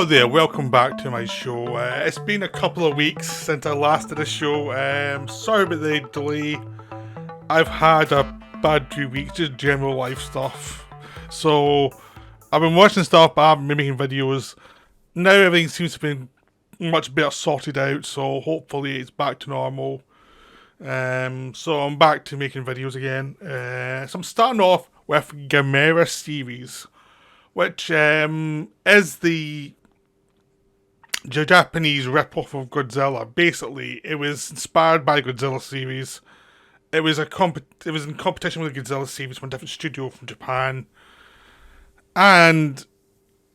Hello there, welcome back to my show. It's been a couple of weeks since I last did a show. Sorry about the delay. I've had a bad 2 weeks, just general life stuff. So, I've been watching stuff, but I haven't been making videos. Now everything seems to be much better sorted out, so hopefully it's back to normal. So I'm back to making videos again. So I'm starting off with Gamera Series, which is the Japanese rip-off of Godzilla. Basically, it was inspired by Godzilla series. It was in competition with the Godzilla series from a different studio from Japan, and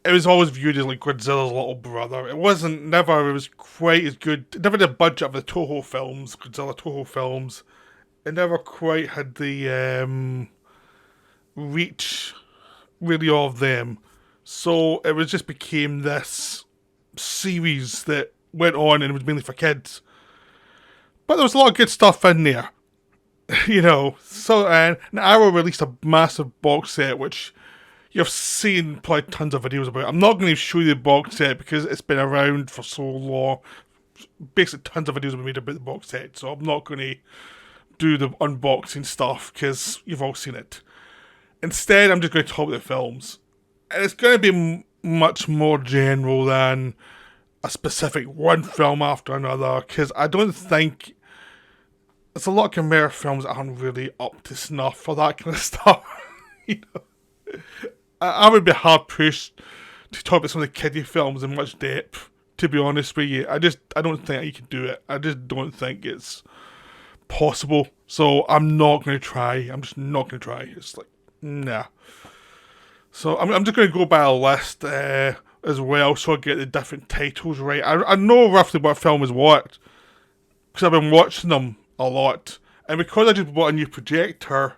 it was always viewed as like Godzilla's little brother. It was quite as good. It never had the budget of the Toho films, Godzilla Toho films. It never quite had the reach really of them. So it just became this series that went on and it was mainly for kids. But there was a lot of good stuff in there. So Arrow released a massive box set, which you've seen probably tons of videos about. I'm not going to show you the box set because it's been around for so long. Basically, tons of videos have been made about the box set, so I'm not going to do the unboxing stuff because you've all seen it. Instead, I'm just going to talk about the films. And it's going to be much more general than a specific one film after another, because I don't think there's a lot of Gamera films that aren't really up to snuff for that kind of stuff. I would be hard pushed to talk about some of the kiddie films in much depth, to be honest with you. I don't think you can do it. I just don't think it's possible. So I'm not going to try. I'm just not going to try. It's like, nah. So I'm just going to go by a list as well, so I get the different titles right. I know roughly what film is what, because I've been watching them a lot, and because I just bought a new projector,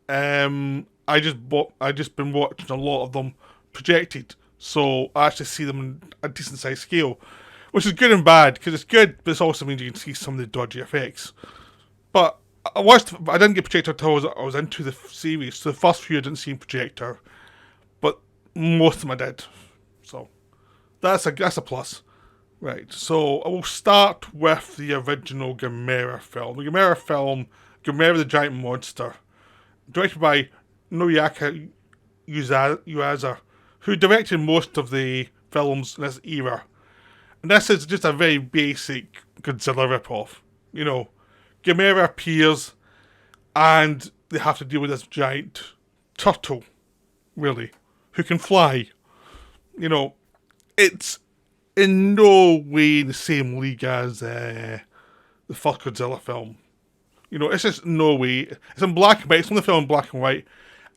I just been watching a lot of them projected, so I actually see them in a decent sized scale, which is good and bad, because it's good, but it also means you can see some of the dodgy effects. But I didn't get projector until I was into the series, so the first few I didn't see in projector, but most of them I did. So that's a plus. Right, so I will start with the original Gamera film. The Gamera film, Gamera the Giant Monster, directed by Noriaki Yuasa, who directed most of the films in this era. And this is just a very basic Godzilla ripoff. Gamera appears and they have to deal with this giant turtle, really, who can fly. It's in no way the same league as the first Godzilla film. It's just no way. It's in black and white. It's on the film in black and white.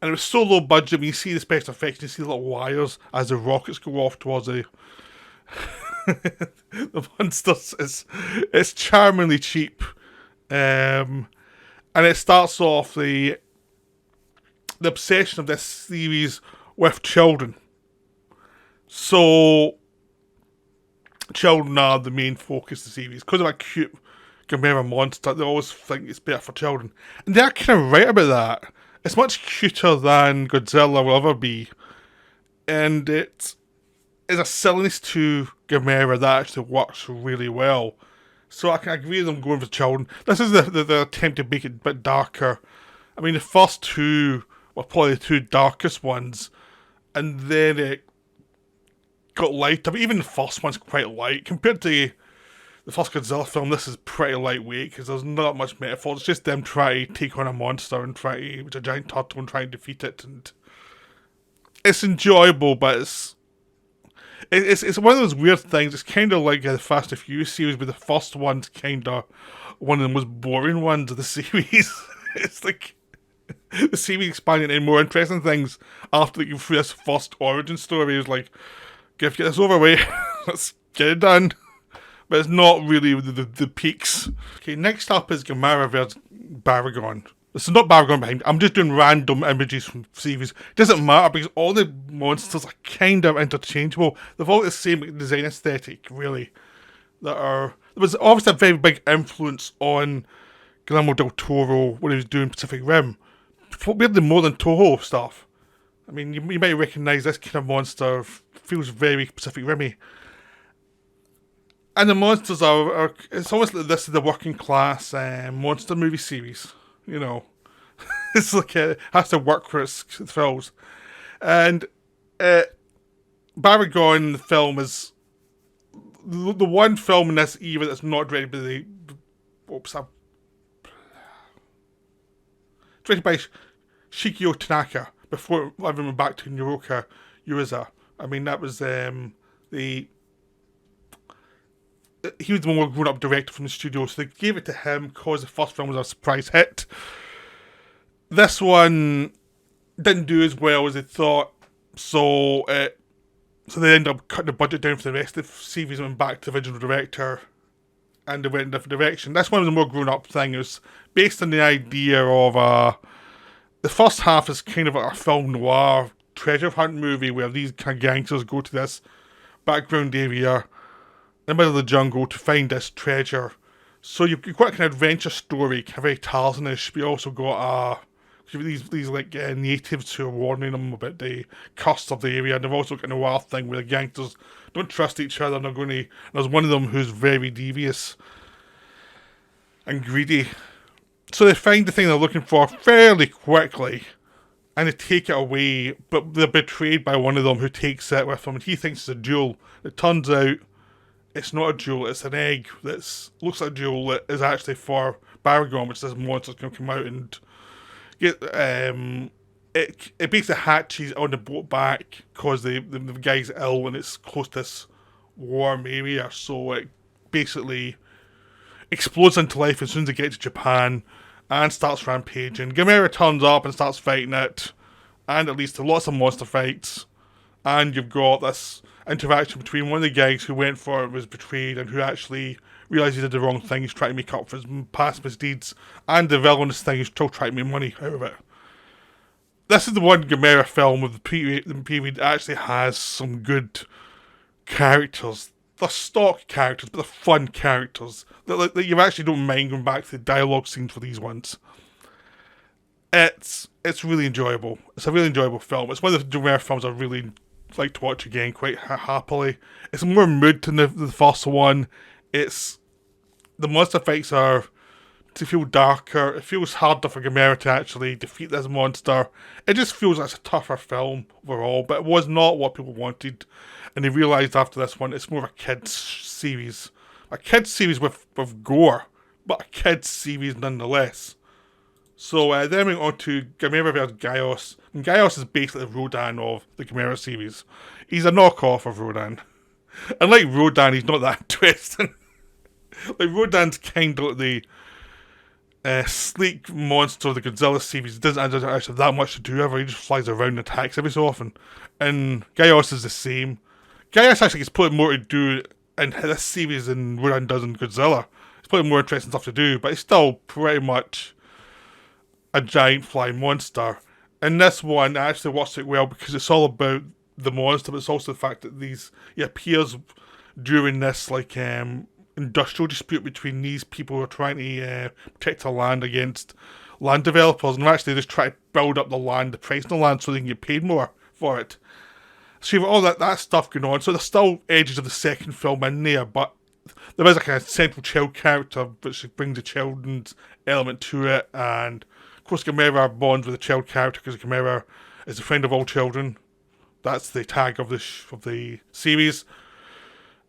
And it was so low budget. When you see the special effects, you see the little wires as the rockets go off towards the monsters. It's charmingly cheap. And it starts off the obsession of this series with children. So children are the main focus of the series. Because of a cute Gamera monster, they always think it's better for children. And they're kind of right about that. It's much cuter than Godzilla will ever be. And it's a silliness to Gamera that actually works really well. So I can agree with them going for children. This is the attempt to make it a bit darker. I mean, the first two were probably the two darkest ones. And then it got lighter, but even the first one's quite light. Compared to the first Godzilla film, this is pretty lightweight, because there's not much metaphor. It's just them trying to take on a monster and with a giant turtle and try and defeat it. And it's enjoyable, but it's one of those weird things. It's kind of like the Fast and Furious series, but the first one's kind of one of the most boring ones of the series. It's like the series expanding into more interesting things after you through this first origin story. It was like, get this over with, let's get it done. But it's not really the peaks. Okay, next up is Gamera vs. Baragon. This is not Baragon behind. I'm just doing random images from series. It doesn't matter because all the monsters are kind of interchangeable. They've all the same design aesthetic, really. There was obviously a very big influence on Guillermo del Toro when he was doing Pacific Rim. Weirdly more than Toho stuff. I mean, you might recognise this kind of monster feels very Pacific Rimmy. And the monsters are it's almost like this is the working class monster movie series. You know, it's like it has to work for its thrills. And Baragon, the film, is the one film in this era that's not directed by the. Oops, directed by Shikio Tanaka before everyone went back to Naroka Uriza. I mean, that was the. He was the more grown up director from the studio, so they gave it to him because the first film was a surprise hit. This one didn't do as well as they thought, so they ended up cutting the budget down for the rest of the series and went back to the original director, and they went in a different direction. This one was a more grown up thing. It was based on the idea of the first half is kind of like a film noir treasure hunt movie where these kind of gangsters go to this background area in the middle of the jungle to find this treasure. So you've got a kind of adventure story, kind of very Tarzan-ish, but you also got these like natives who are warning them about the curse of the area, and they've also got a wild thing where the gangsters don't trust each other, and they're going to. There's one of them who's very devious and greedy. So they find the thing they're looking for fairly quickly, and they take it away, but they're betrayed by one of them who takes it with them, and he thinks it's a jewel. It turns out it's not a jewel, it's an egg that looks like a jewel that is actually for Baragon, which this monster's going to come out and get. It basically hatches on the boat back because the guy's ill and it's close to this warm area, so it basically explodes into life as soon as it gets to Japan and starts rampaging. Gamera turns up and starts fighting it, and it leads to lots of monster fights, and you've got this interaction between one of the guys who went for it, was betrayed, and who actually realised he did the wrong thing. He's trying to make up for his past misdeeds, and the villainous thing is still trying to make money out of it. This is the one Gamera film of the period that actually has some good characters. They're stock characters, but they're fun characters that you actually don't mind going back to the dialogue scenes for these ones. It's really enjoyable. It's a really enjoyable film. It's one of the Gamera films I really like to watch again quite happily. It's more mood than the first one. It's the monster fights are to feel darker. It feels harder for Gamera to actually defeat this monster. It just feels like it's a tougher film overall, but it was not what people wanted. And they realised after this one it's more of a kids series. A kids series with gore, but a kids series nonetheless. So then we went on to Gamera vs. Gaios. And Gaios is basically the Rodan of the Gamera series. He's a knockoff of Rodan. And like Rodan, he's not that twisting. Like Rodan's kind of like the sleek monster of the Godzilla series. He doesn't actually have that much to do ever. He just flies around and attacks every so often. And Gaios is the same. Gaios actually gets plenty more to do in this series than Rodan does in Godzilla. There's plenty more interesting stuff to do, but he's still pretty much a giant flying monster. And this one actually works out well because it's all about the monster, but it's also the fact that he appears during this like industrial dispute between these people who are trying to protect their land against land developers, and actually just try to build up the land, the price of the land, so they can get paid more for it. So you've got all that stuff going on. So there's still edges of the second film in there, but there is a kind of central child character which brings the children's element to it, and of course Gamera bonds with the child character because Gamera is a friend of all children. That's the tag of the series.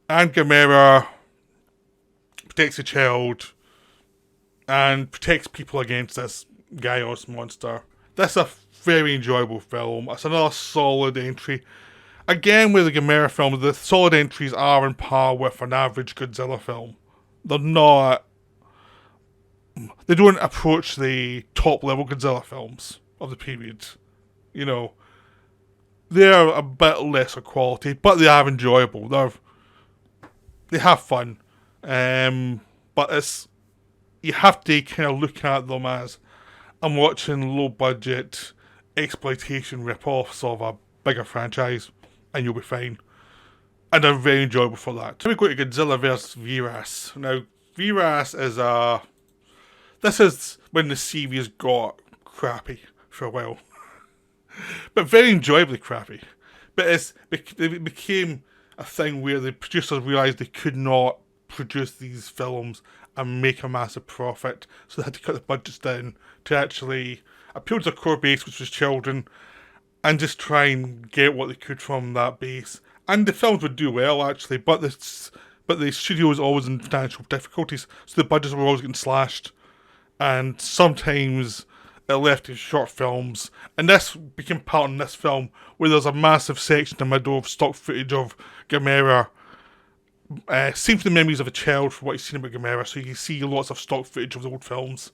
And Gamera protects the child and protects people against this Gaios monster. This is a very enjoyable film. It's another solid entry. Again, with the Gamera films, the solid entries are on par with an average Godzilla film. They're not. They don't approach the top level Godzilla films of the period. You know, they're a bit lesser quality, but they are enjoyable. They have fun, but you have to kind of look at them as I'm watching low budget exploitation rip-offs of a bigger franchise, and you'll be fine. And they're very enjoyable for that. Then we go to Godzilla vs. Viras. Now, Viras is this is when the series got crappy for a while. But very enjoyably crappy. But it became a thing where the producers realised they could not produce these films and make a massive profit, so they had to cut the budgets down to actually appeal to their core base, which was children, and just try and get what they could from that base. And the films would do well, actually, but the studio was always in financial difficulties, so the budgets were always getting slashed, and sometimes it left to short films. And this became part in this film, where there's a massive section in the middle of stock footage of Gamera, seen from the memories of a child from what he's seen about Gamera, so you can see lots of stock footage of the old films.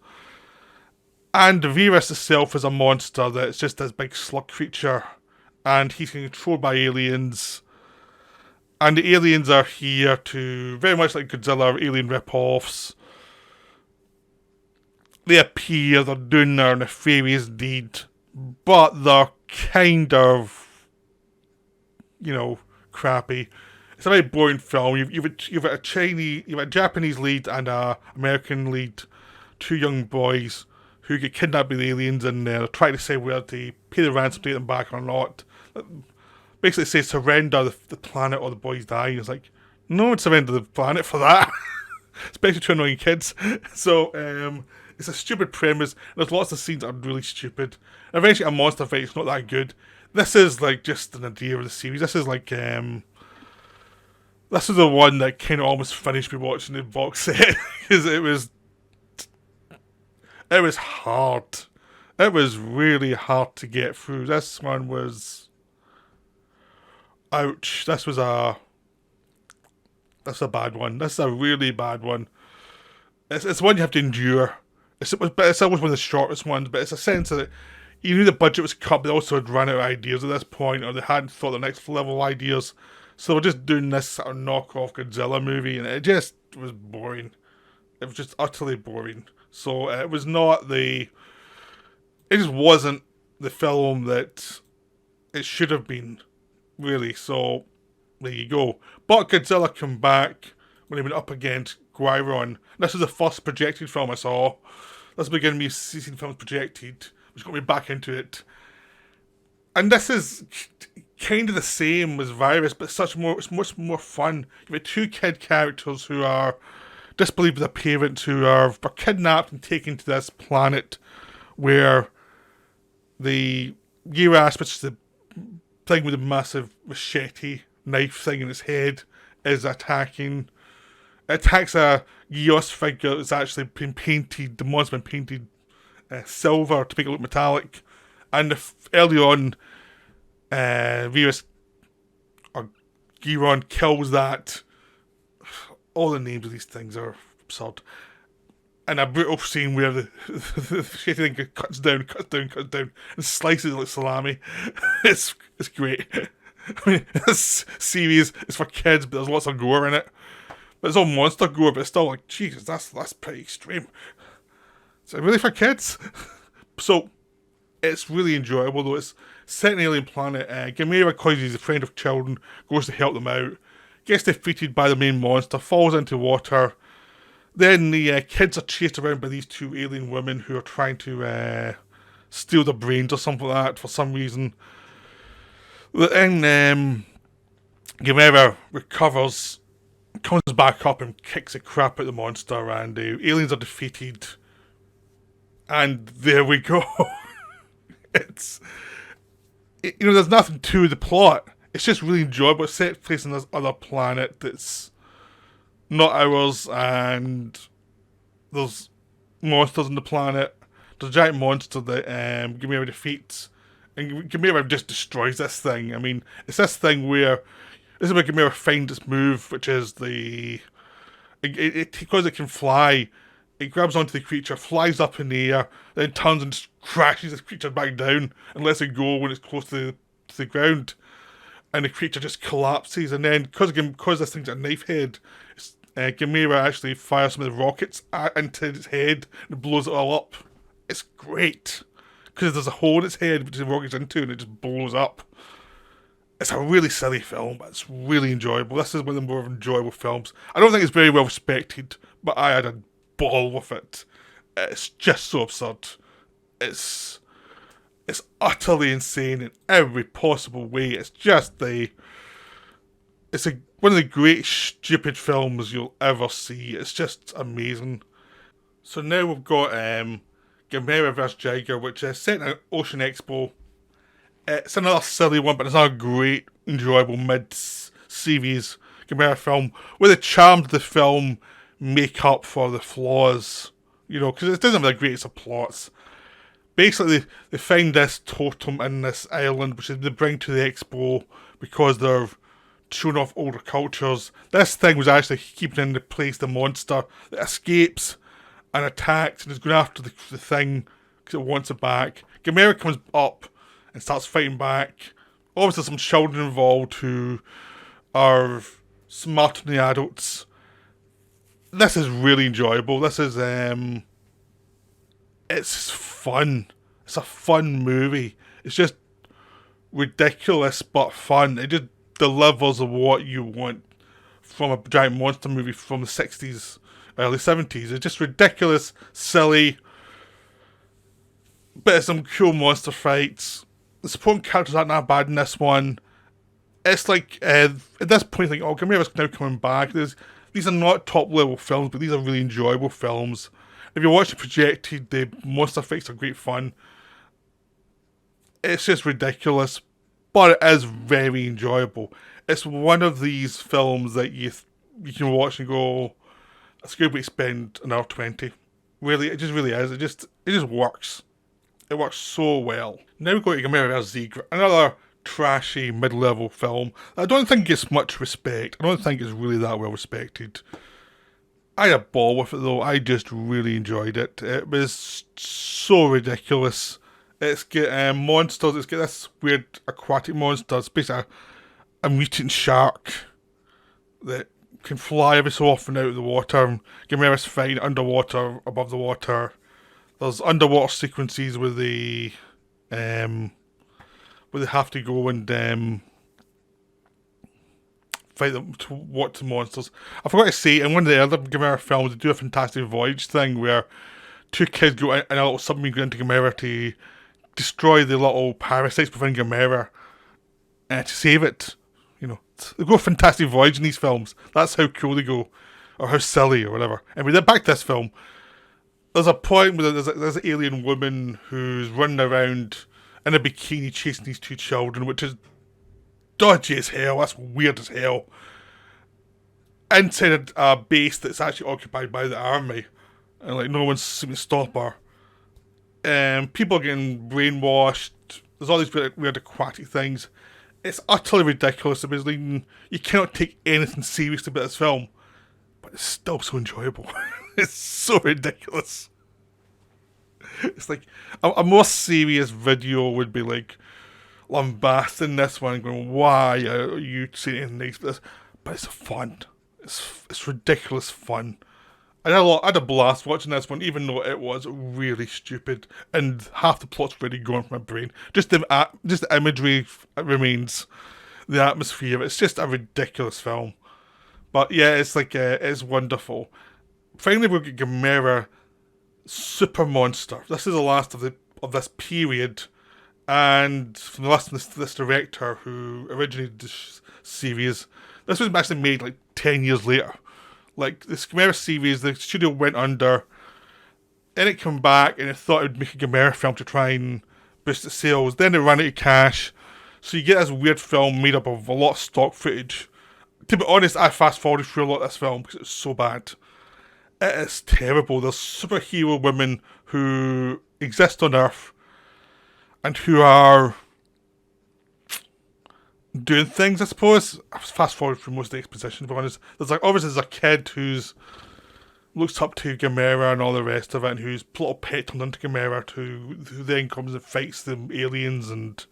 And the virus itself is a monster that's just this big slug creature, and he's controlled by aliens. And the aliens are here to, very much like Godzilla, alien rip-offs. They appear, they're doing their nefarious deed, but they're kind of, crappy. It's a very boring film. You've got a Japanese lead and a American lead, two young boys who get kidnapped by the aliens, and they're trying to say whether to pay the ransom to get them back or not. Basically, it says surrender the planet or the boys die. And it's like, no one surrender the planet for that, especially to annoying kids. So it's a stupid premise. There's lots of scenes that are really stupid. And eventually, a monster fight is not that good. This is like just an idea of the series. This is like this is the one that kind of almost finished me watching the box set because it was hard. It was really hard to get through. This one was, ouch. That's a bad one. That's a really bad one. It's one you have to endure. It's always one of the shortest ones, but it's a sense that you knew the budget was cut, but they also had run out of ideas at this point, or they hadn't thought the next level ideas. So they were just doing this sort of knockoff Godzilla movie, and it just was boring. It was just utterly boring. So it was not it just wasn't the film that it should have been, really. So there you go. But Godzilla came back when he went up against Guiron. This is the first projected film I saw. This began me seeing films projected, which got me back into it. And this is kind of the same as Virus, but it's much more fun. You have two kid characters who are disbelieved with their parents, who are kidnapped and taken to this planet where the Giras, which is the thing with the massive machete knife thing in its head, is attacking. It attacks a Gios figure that's actually been painted, the monster's been painted silver to make it look metallic. And early on, Virus or Giron kills that. All the names of these things are absurd. And a brutal scene where the shitty thing cuts down, and slices it like salami. It's great. I mean, this series is for kids, but there's lots of gore in it. But it's all monster gore, but it's still like, Jesus, that's pretty extreme. Is it really for kids? So, it's really enjoyable, though. It's set in an alien planet. Gamera, because he's a friend of children, goes to help them out. Gets defeated by the main monster, falls into water. Then the kids are chased around by these two alien women who are trying to steal their brains or something like that for some reason. Then Gamera recovers, comes back up and kicks the crap out of the monster, and the aliens are defeated. And there we go. There's nothing to the plot. It's just really enjoyable. It's set place on this other planet that's not ours, and there's monsters on the planet. There's a giant monster that Gamera defeats, and Gamera just destroys this thing. I mean, it's this thing where this is where Gamera finds its move, which is because it can fly. It grabs onto the creature, flies up in the air, then turns and crashes the creature back down and lets it go when it's close to the ground. And the creature just collapses, and then because this thing's a knife head, Gamera actually fires some of the rockets into its head and blows it all up. It's great because there's a hole in its head which the rocket's into, and it just blows up. It's a really silly film, but it's really enjoyable. This is one of the more enjoyable films. I don't think it's very well respected, but I had a ball with it. It's just so absurd. It's It's utterly insane in every possible way. It's just one of the great stupid films you'll ever see. It's just amazing. So now we've got Gamera vs Jaeger, which is set in Ocean Expo. It's another silly one, but it's not a great, enjoyable mid-series Gamera film, where the charms of the film make up for the flaws. Because it doesn't have the greatest of plots. Basically, they find this totem in this island, which they bring to the expo because they're showing off older cultures. This thing was actually keeping in the place the monster that escapes and attacks and is going after the thing because it wants it back. Gamera comes up and starts fighting back. Obviously, some children involved who are smarter than the adults. This is really enjoyable. This is it's fun. It's a fun movie. It's just ridiculous but fun. It just delivers what you want from a giant monster movie from the 60s, early 70s. It's just ridiculous, silly, but some cool monster fights. The supporting characters aren't that bad in this one. It's like, at this point, like, oh, Gamera's now coming back. These are not top level films, but these are really enjoyable films. If you're watching Projected, the monster fights are great fun. It's just ridiculous, but it is very enjoyable. It's one of these films that you can watch and go, it's a good way to spend an hour 20. Really, it just really is. It just works. It works so well. Now we go to Gamera vs Zebra, another trashy mid-level film. I don't think gets much respect. I don't think it's really that well respected. I had a ball with it though. I just really enjoyed it. It was so ridiculous. It's got monsters. It's got this weird aquatic monster. It's basically a mutant shark that can fly every so often out of the water. Gamera's fine underwater, above the water. There's underwater sequences where they have to go and fight them to watch the monsters. I forgot to say, in one of the other Gamera films, they do a Fantastic Voyage thing where two kids go in a little submarine, go into Gamera to destroy the little parasites within Gamera to save it. They go Fantastic Voyage in these films. That's how cool they go, or how silly, or whatever. Anyway, they're back to this film. There's a point where there's an alien woman who's running around in a bikini chasing these two children, which is dodgy as hell. That's weird as hell. Inside a base that's actually occupied by the army, and like no one's seeming to stop her. People are getting brainwashed. There's all these weird aquatic things. It's utterly ridiculous. Basically, you cannot take anything seriously about this film, but it's still so enjoyable. It's so ridiculous. It's like a more serious video would be like lambasting this one, going, "Why are you saying anything nice about this?" But it's fun. It's ridiculous fun. I had a blast watching this one, even though it was really stupid and half the plot's already gone from my brain. Just the imagery remains, the atmosphere. It's just a ridiculous film. But yeah, it's like it's wonderful. Finally, we'll get Gamera Super Monster. This is the last of this period, and from the last of this director who originated this series. This was actually made like 10 years later. Like this Gamera series, the studio went under, and it came back, and it thought it would make a Gamera film to try and boost its sales. Then it ran out of cash, so you get this weird film made up of a lot of stock footage. To be honest, I fast forwarded through a lot of this film because it's so bad. It is terrible. There's superhero women who exist on Earth and who are doing things, I suppose. I was fast forward through most of the exposition, to be honest. Obviously there's a kid who's looks up to Gamera and all the rest of it, and whose little pet turned into Gamera, who then comes and fights the aliens, and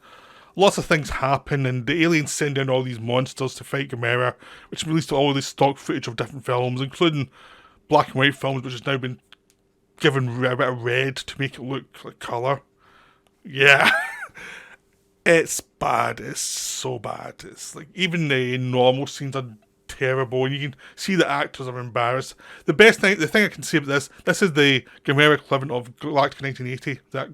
lots of things happen, and the aliens send in all these monsters to fight Gamera, which released all this stock footage of different films, including black and white films, which has now been given a bit of red to make it look like colour. Yeah. It's bad. It's so bad. It's like, even the normal scenes are terrible, and you can see the actors are embarrassed. The thing I can say about this is the Gamera equivalent of Galactica 1980, that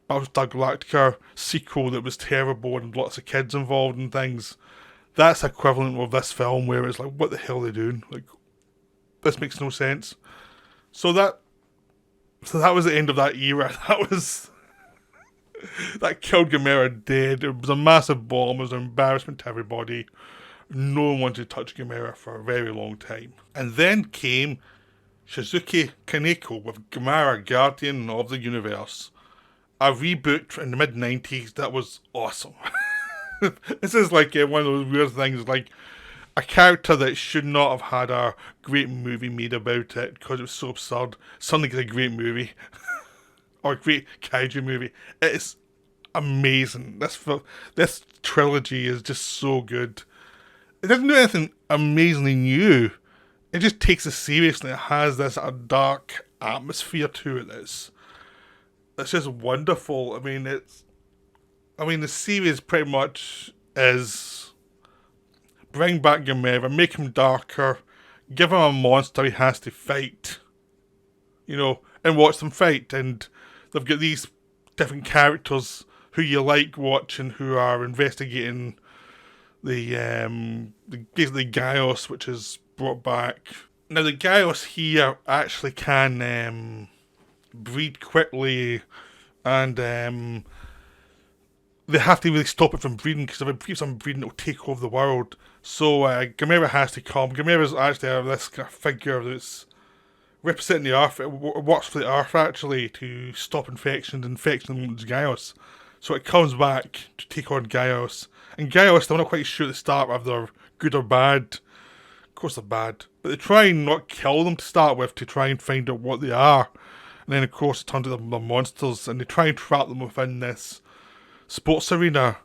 Battlestar Galactica sequel that was terrible and lots of kids involved and things. That's equivalent of this film where it's like, what the hell are they doing? Like, this makes no sense. So that was the end of that era. That killed Gamera dead. It was a massive bomb. It was an embarrassment to everybody. No one wanted to touch Gamera for a very long time. And then came Shizuki Kaneko with Gamera Guardian of the Universe. A reboot in the mid-90s that was awesome. This is like one of those weird things, like a character that should not have had a great movie made about it because it was so absurd. Suddenly gets a great movie. Or a great kaiju movie. It's amazing. This trilogy is just so good. It doesn't do anything amazingly new. It just takes it seriously. It has this dark atmosphere to it that's just wonderful. I mean, the series pretty much is bring back Gamera, make him darker, give him a monster he has to fight, and watch them fight. And they've got these different characters who you like watching, who are investigating the basically Gaios, which is brought back. Now the Gaios here actually can breed quickly, and they have to really stop it from breeding, because if it keeps on breeding, it'll take over the world. So Gamera has to come. Gamera's actually this kind of figure that's representing the Earth. It works for the Earth actually to stop infections Gaios. So it comes back to take on Gaios. And Gaios, they're not quite sure at the start whether they're good or bad. Of course they're bad. But they try and not kill them to start with, to try and find out what they are. And then of course it turns out they're monsters, and they try and trap them within this sports arena.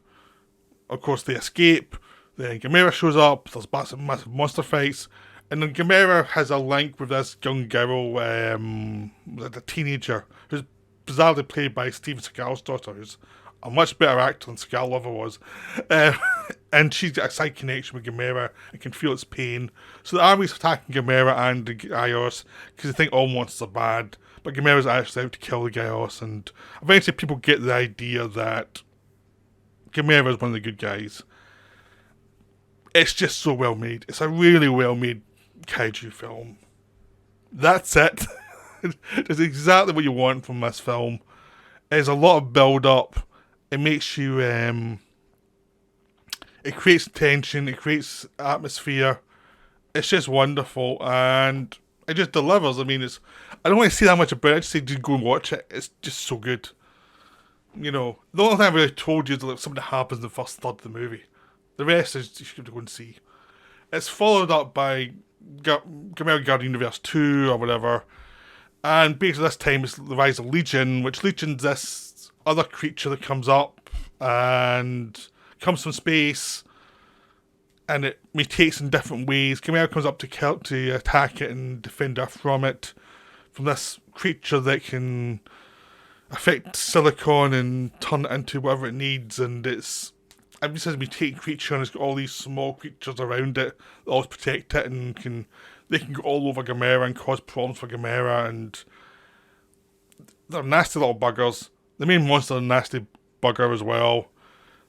Of course they escape. Then Gamera shows up. There's massive monster fights. And then Gamera has a link with this young girl, the teenager, who's bizarrely played by Steven Seagal's daughter, who's a much better actor than Seagal ever was. And she's got a side connection with Gamera and can feel its pain. So the army's attacking Gamera and the Gaios because they think all monsters are bad. But Gamera's actually out to kill the Gaios, and eventually people get the idea that Gamera is one of the good guys. It's just so well made. It's a really well made kaiju film. That's it. It's exactly what you want from this film. There's a lot of build up. It makes you it creates tension, it creates atmosphere. It's just wonderful, and it just delivers. I mean, I don't want to say that much about it. I just say just go and watch it. It's just so good. The only thing I've really told you is that something happens in the first third of the movie. The rest is you should have to go and see. It's followed up by Gamera Guardian Universe 2 or whatever. And basically this time it's the rise of Legion, which Legion's this other creature that comes up and comes from space, and it mutates in different ways. Gamera comes up to attack it and defend Earth from this creature that can affect silicon and turn it into whatever it needs. And it's a mutating creature, and it's got all these small creatures around it that always protect it, and they can go all over Gamera and cause problems for Gamera, and they're nasty little buggers. The main monster is a nasty bugger as well.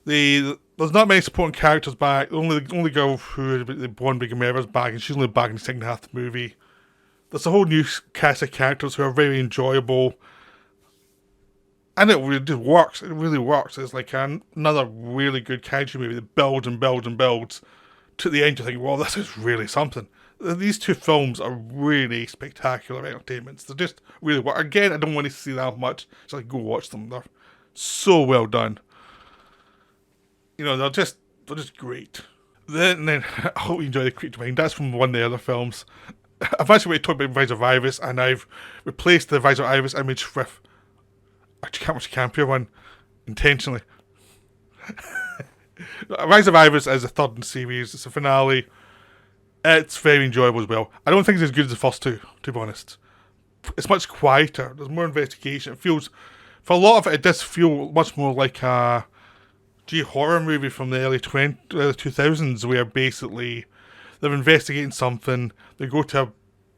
There's not many supporting characters back. The only girl who they born by Gamera is back, and she's only back in the second half of the movie. There's a whole new cast of characters who are very enjoyable, and it really just works. It really works. It's like another really good kaiju movie that builds and builds and builds to the end. You think, well, this is really something. These two films are really spectacular entertainments. They're just really work. Again, I don't want to see that much. Just like go watch them. They're so well done. They're just great. Then I hope you enjoy The Creature Mind. That's from one of the other films. I've actually talked about Rise of Iris, and I've replaced the Rise of Iris image with a much campier one intentionally. Rise of Iris is a third in the series. It's a finale. It's very enjoyable as well. I don't think it's as good as the first two, to be honest. It's much quieter. There's more investigation. It feels, for a lot of it does feel much more like a horror movie from the early 2000s, where basically they're investigating something. They go to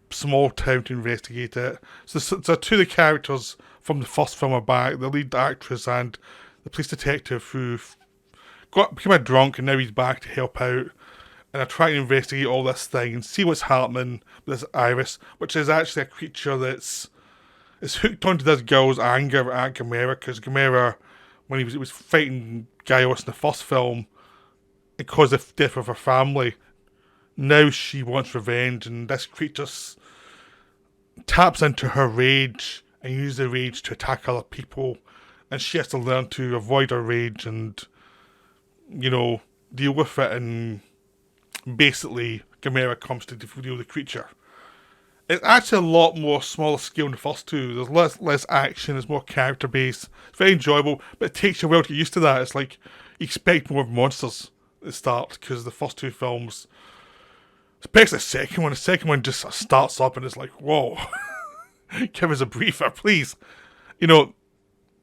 small town to investigate it. So two of the characters from the first film are back, the lead actress and the police detective who became a drunk and now he's back to help out. And I try to investigate all this thing and see what's happening with this Iris, which is actually a creature that's hooked onto this girl's anger at Gamera, because Gamera, when he was fighting Gaios in the first film, it caused the death of her family. Now she wants revenge, and this creature taps into her rage and uses the rage to attack other people, and she has to learn to avoid her rage and, deal with it, and basically Gamera comes to deal with the creature. It's actually a lot more smaller scale than the first two. There's less action, it's more character based. It's very enjoyable, but it takes you a while to get used to that. It's like you expect more monsters at the start, because the first two films, especially the second one just starts up and it's like, whoa, give us a briefer, please.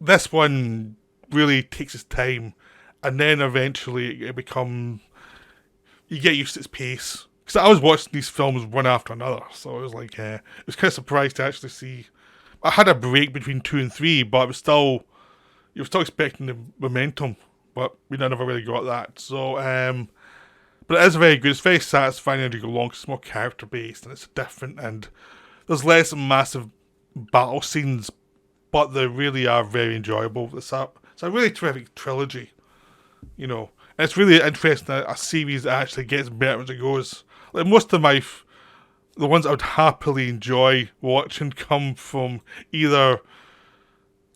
This one really takes its time, and then eventually it becomes, you get used to its pace. Because I was watching these films one after another, so I was like, I was kind of surprised to actually see. I had a break between 2 and 3, but you were still expecting the momentum, but we never really got that. So, but it is very good. It's very satisfying as you go along. It's more character based and it's different, and there's less massive battle scenes, but they really are very enjoyable. It's a really terrific trilogy, And it's really interesting that a series actually gets better as it goes. Like most of the ones I would happily enjoy watching come from either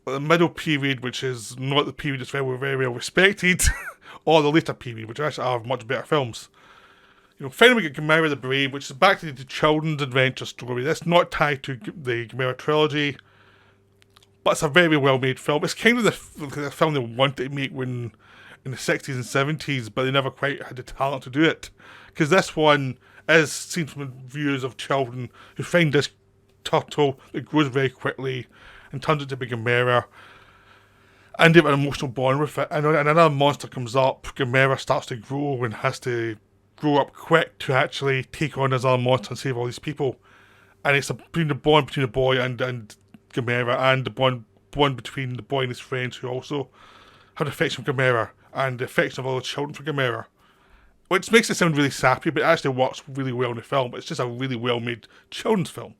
the middle period, which is not the period that's very well respected, or the later period, which actually are much better films. Finally we get Gamera the Brave, which is back to the children's adventure story. That's not tied to the Gamera trilogy, but it's a very well made film. It's kind of the film they wanted to make in the 60s and 70s, but they never quite had the talent to do it. Because this one is seen from views of children who find this turtle that grows very quickly and turns into a Gamera, and they have an emotional bond with it. And when another monster comes up, Gamera starts to grow and has to grow up quick to actually take on this other monster and save all these people. And it's the bond between the boy and Gamera, and the bond between the boy and his friends, who also have affection for Gamera, and the affection of all the children for Gamera. Which makes it sound really sappy, but it actually works really well in the film. It's just a really well-made children's film.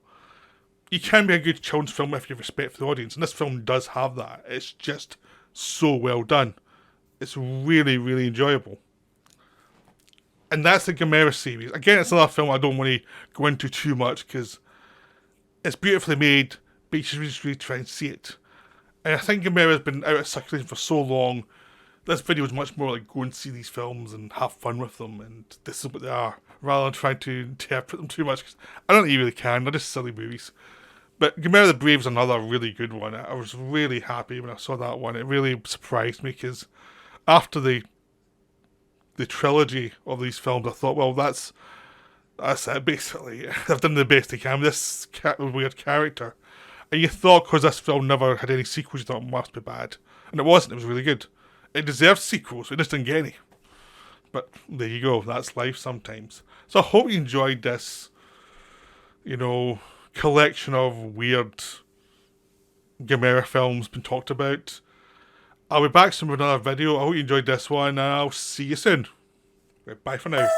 You can be a good children's film if you have respect for the audience, and this film does have that. It's just so well done. It's really, really enjoyable. And that's the Gamera series. Again, it's another film I don't want to go into too much, because it's beautifully made, but you should just really try and see it. And I think Gamera's been out of circulation for so long. This video is much more like go and see these films and have fun with them, and this is what they are, rather than trying to interpret them too much, because I don't think you really can. They're just silly movies. But Gamera the Brave is another really good one. I was really happy when I saw that one. It really surprised me, because after the trilogy of these films, I thought, well, that's it, basically. They've done the best they can with this weird character. And you thought, because this film never had any sequels, you thought it must be bad. And it wasn't. It was really good. It deserved sequels, it just didn't get any. But there you go, that's life sometimes. So I hope you enjoyed this, collection of weird Gamera films been talked about. I'll be back soon with another video. I hope you enjoyed this one, and I'll see you soon. Right, bye for now.